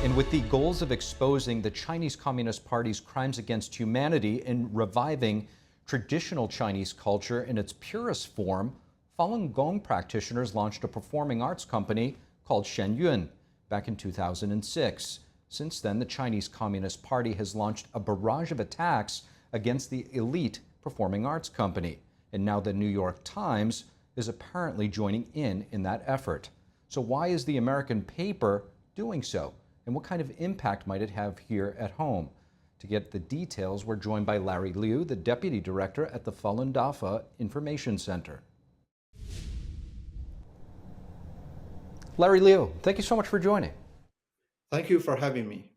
And with the goals of exposing the Chinese Communist Party's crimes against humanity and reviving traditional Chinese culture in its purest form, Falun Gong practitioners launched a performing arts company called Shenyun back in 2006. Since then, the Chinese Communist Party has launched a barrage of attacks against the elite performing arts company. And now the New York Times is apparently joining in that effort. So why is the American paper doing so? And what kind of impact might it have here at home? To get the details, we're joined by Larry Liu, the Deputy Director at the Falun Dafa Information Center. Larry Liu, thank you so much for joining. Thank you for having me.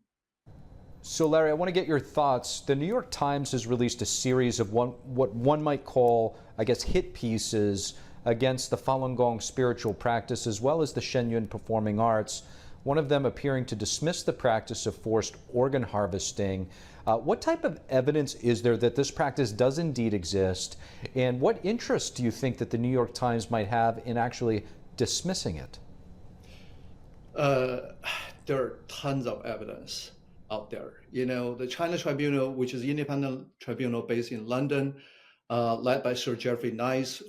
So Larry, I want to get your thoughts. The New York Times has released a series of what one might call, I guess, hit pieces against the Falun Gong spiritual practice as well as the Shenyun performing arts. One of them appearing to dismiss the practice of forced organ harvesting. What type of evidence is there that this practice does indeed exist? And what interest do you think that the New York Times might have in actually dismissing it? There are tons of evidence out there. You know, the China Tribunal, which is an independent tribunal based in London, led by Sir Geoffrey Nice,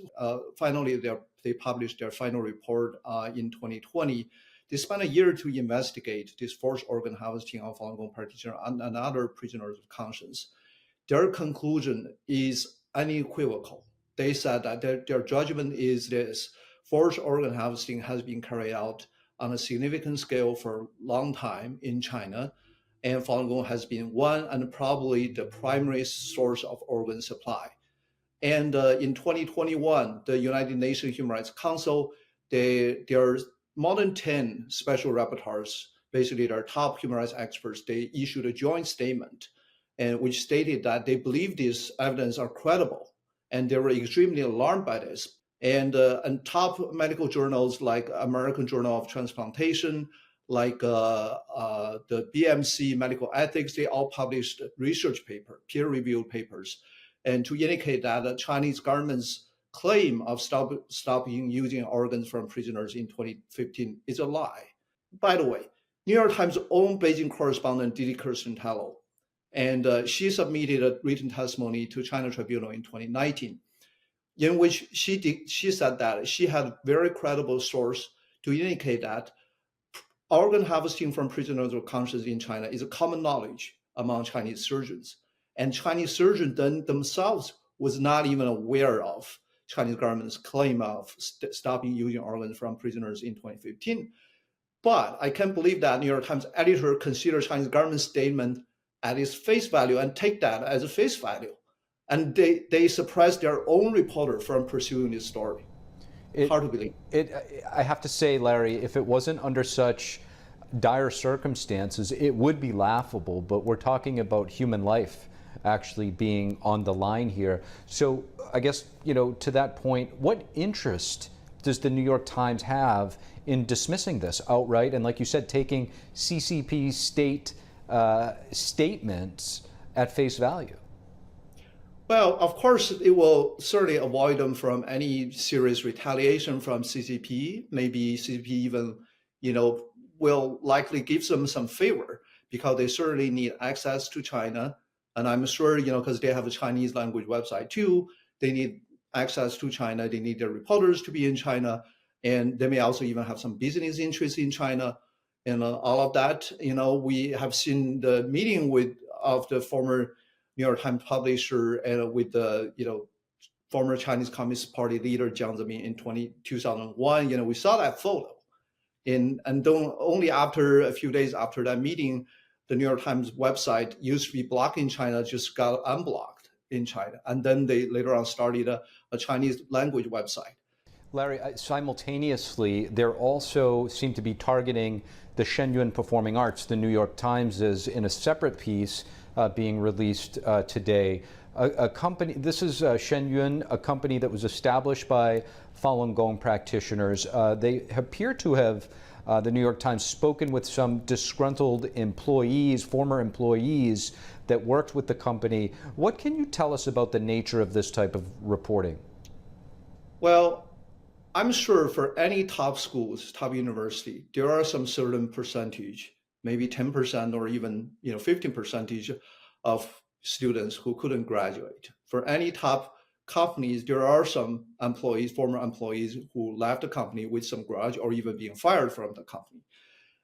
finally they published their final report in 2020. They spent a year to investigate this forced organ harvesting of Falun Gong practitioners and other prisoners of conscience. Their conclusion is unequivocal. They said that their judgment is this: forced organ harvesting has been carried out on a significant scale for a long time in China, and Falun Gong has been one and probably the primary source of organ supply. And in 2021, the United Nations Human Rights Council, there are more than 10 special rapporteurs, basically their top human rights experts, they issued a joint statement and which stated that they believe these evidence are credible, and they were extremely alarmed by this. And top medical journals like American Journal of Transplantation, like the BMC Medical Ethics, they all published research paper, peer-reviewed papers, and to indicate that the Chinese government's claim of stopping using organs from prisoners in 2015 is a lie. By the way, New York Times' own Beijing correspondent Didi Kirsten-Tello, and she submitted a written testimony to China Tribunal in 2019, in which she said that she had very credible source to indicate that organ harvesting from prisoners of conscience in China is a common knowledge among Chinese surgeons, and Chinese surgeons themselves was not even aware of Chinese government's claim of stopping using organs from prisoners in 2015. But I can't believe that New York Times editor considered Chinese government statement at its face value and take that as a face value. And they suppressed their own reporter from pursuing this story. Hard to believe. I have to say, Larry, if it wasn't under such dire circumstances, it would be laughable, but we're talking about human life actually being on the line here. So I guess, you know, to that point, what interest does the New York Times have in dismissing this outright and, like you said, taking CCP state statements at face value? Well, of course, it will certainly avoid them from any serious retaliation from CCP. Maybe CCP even, you know, will likely give them some favor because they certainly need access to China. And I'm sure, you know, because they have a Chinese language website too, they need access to China. They need their reporters to be in China. And they may also even have some business interests in China. And all of that, you know, we have seen the meeting of the former New York Times publisher and with the, you know, former Chinese Communist Party leader Jiang Zemin in 2001. You know, we saw that photo. And only after a few days after that meeting, the New York Times website used to be blocked in China, just got unblocked in China. And then they later on started a Chinese language website. Larry, simultaneously, there also seem to be targeting the Shenyun performing arts. The New York Times is in a separate piece being released today. A company, this is Shenyun, a company that was established by Falun Gong practitioners. They appear to have, the New York Times, spoken with some disgruntled employees, former employees that worked with the company. What can you tell us about the nature of this type of reporting? Well, I'm sure for any top schools, top university, there are some certain percentage maybe 10% or even 15% of students who couldn't graduate. For any top companies, there are some employees, former employees, who left the company with some grudge or even being fired from the company.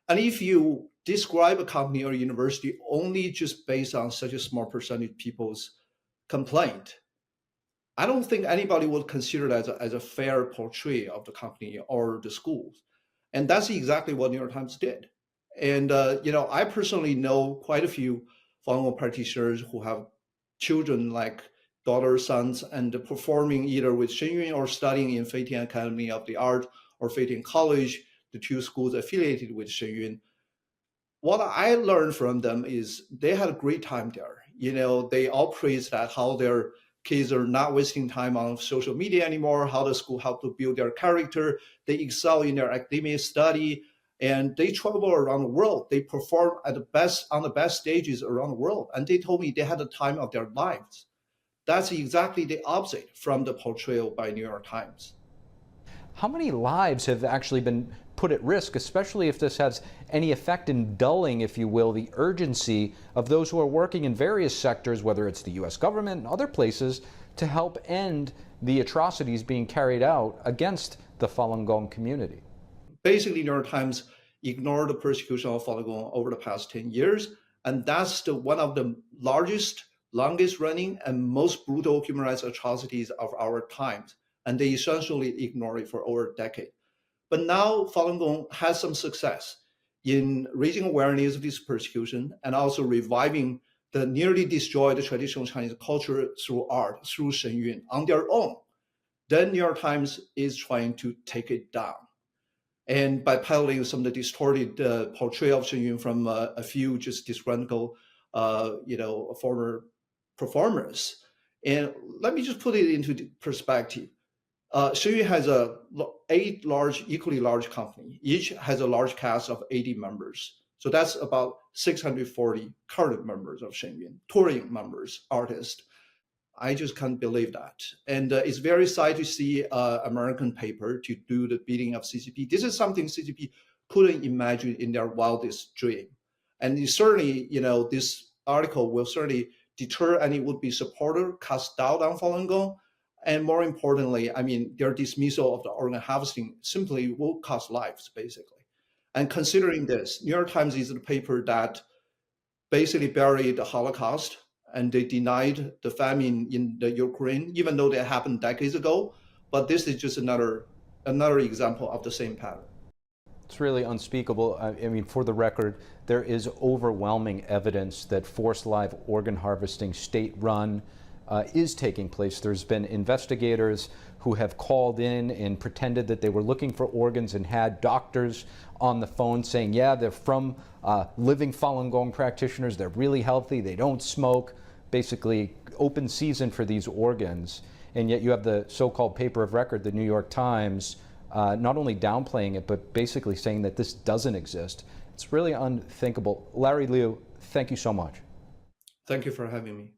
And if you describe a company or university only just based on such a small percentage of people's complaint, I don't think anybody would consider that as a fair portray of the company or the schools. And that's exactly what New York Times did. And I personally know quite a few Falun Gong practitioners who have children like daughters, sons, and performing either with Shenyun or studying in Feitian Academy of the Art or Feitian College, the two schools affiliated with Shenyun. What I learned from them is they had a great time there. They all praised that how their kids are not wasting time on social media anymore, how the school helped to build their character. They excel in their academic study, and they travel around the world. They perform on the best stages around the world. And they told me they had the time of their lives. That's exactly the opposite from the portrayal by New York Times. How many lives have actually been put at risk, especially if this has any effect in dulling, if you will, the urgency of those who are working in various sectors, whether it's the U.S. government and other places, to help end the atrocities being carried out against the Falun Gong community? Basically, New York Times ignored the persecution of Falun Gong over the past 10 years, and that's one of the largest, longest running, and most brutal human rights atrocities of our times. And they essentially ignored it for over a decade. But now Falun Gong has some success in raising awareness of this persecution and also reviving the nearly destroyed traditional Chinese culture through art, through Shenyun on their own. Then New York Times is trying to take it down. And by peddling some of the distorted portrayal of Shenyun from a few just disgruntled, former performers. And let me just put it into perspective. Shenyun has eight equally large company. Each has a large cast of 80 members. So that's about 640 current members of Shenyun, touring members, artists. I just can't believe that. And it's very sad to see an American paper to do the bidding of CCP. This is something CCP couldn't imagine in their wildest dream. And certainly, this article will certainly deter any would-be supporter, cast doubt on Falun Gong. And more importantly, their dismissal of the organ harvesting simply will cost lives, basically. And considering this, New York Times is the paper that basically buried the Holocaust, and they denied the famine in the Ukraine, even though that happened decades ago. But this is just another example of the same pattern. It's really unspeakable. For the record, there is overwhelming evidence that forced live organ harvesting, state-run, is taking place. There's been investigators who have called in and pretended that they were looking for organs and had doctors on the phone saying, yeah, they're from living Falun Gong practitioners, they're really healthy, they don't smoke, basically open season for these organs. And yet you have the so-called paper of record, the New York Times, not only downplaying it, but basically saying that this doesn't exist. It's really unthinkable. Larry Liu, thank you so much. Thank you for having me.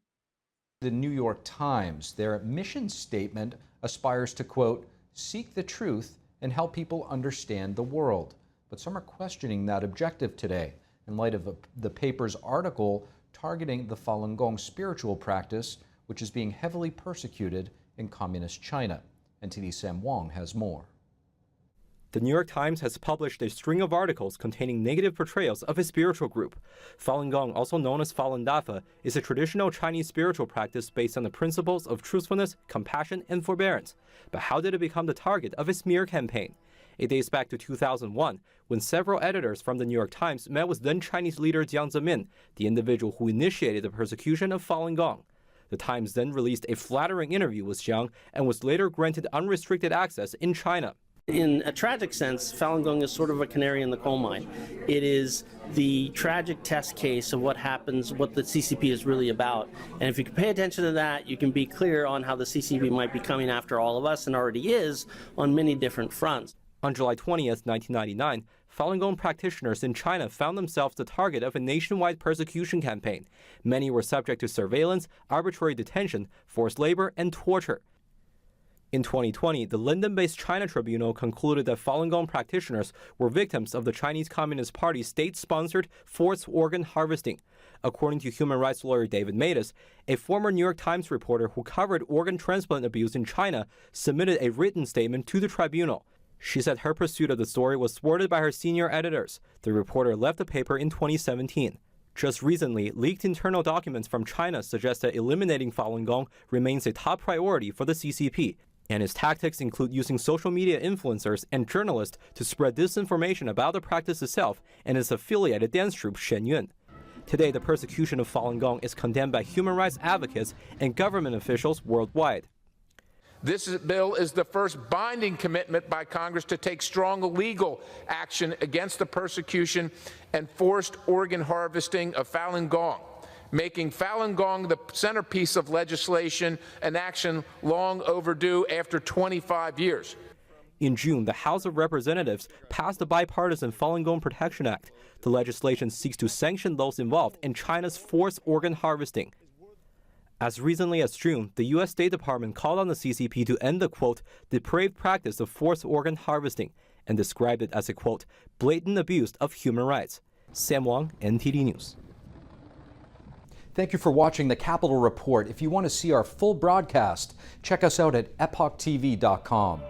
The New York Times, their mission statement aspires to, quote, seek the truth and help people understand the world. But some are questioning that objective today in light of the paper's article targeting the Falun Gong spiritual practice, which is being heavily persecuted in communist China. NTD Sam Wong has more. The New York Times has published a string of articles containing negative portrayals of a spiritual group. Falun Gong, also known as Falun Dafa, is a traditional Chinese spiritual practice based on the principles of truthfulness, compassion, and forbearance. But how did it become the target of a smear campaign? It dates back to 2001, when several editors from the New York Times met with then-Chinese leader Jiang Zemin, the individual who initiated the persecution of Falun Gong. The Times then released a flattering interview with Jiang and was later granted unrestricted access in China. In a tragic sense, Falun Gong is sort of a canary in the coal mine. It is the tragic test case of what happens, what the CCP is really about. And if you can pay attention to that, you can be clear on how the CCP might be coming after all of us, and already is, on many different fronts. On July 20th, 1999, Falun Gong practitioners in China found themselves the target of a nationwide persecution campaign. Many were subject to surveillance, arbitrary detention, forced labor, and torture. In 2020, the London-based China Tribunal concluded that Falun Gong practitioners were victims of the Chinese Communist Party's state-sponsored forced organ harvesting. According to human rights lawyer David Matus, a former New York Times reporter who covered organ transplant abuse in China submitted a written statement to the tribunal. She said her pursuit of the story was thwarted by her senior editors. The reporter left the paper in 2017. Just recently, leaked internal documents from China suggest that eliminating Falun Gong remains a top priority for the CCP, and its tactics include using social media influencers and journalists to spread disinformation about the practice itself and its affiliated dance troupe Shenyun. Today, the persecution of Falun Gong is condemned by human rights advocates and government officials worldwide. This bill is the first binding commitment by Congress to take strong legal action against the persecution and forced organ harvesting of Falun Gong, making Falun Gong the centerpiece of legislation, an action long overdue after 25 years. In June, the House of Representatives passed the bipartisan Falun Gong Protection Act. The legislation seeks to sanction those involved in China's forced organ harvesting. As recently as June, the U.S. State Department called on the CCP to end the, quote, depraved practice of forced organ harvesting and described it as a, quote, blatant abuse of human rights. Sam Wang, NTD News. Thank you for watching the Capitol Report. If you want to see our full broadcast, check us out at epochtv.com.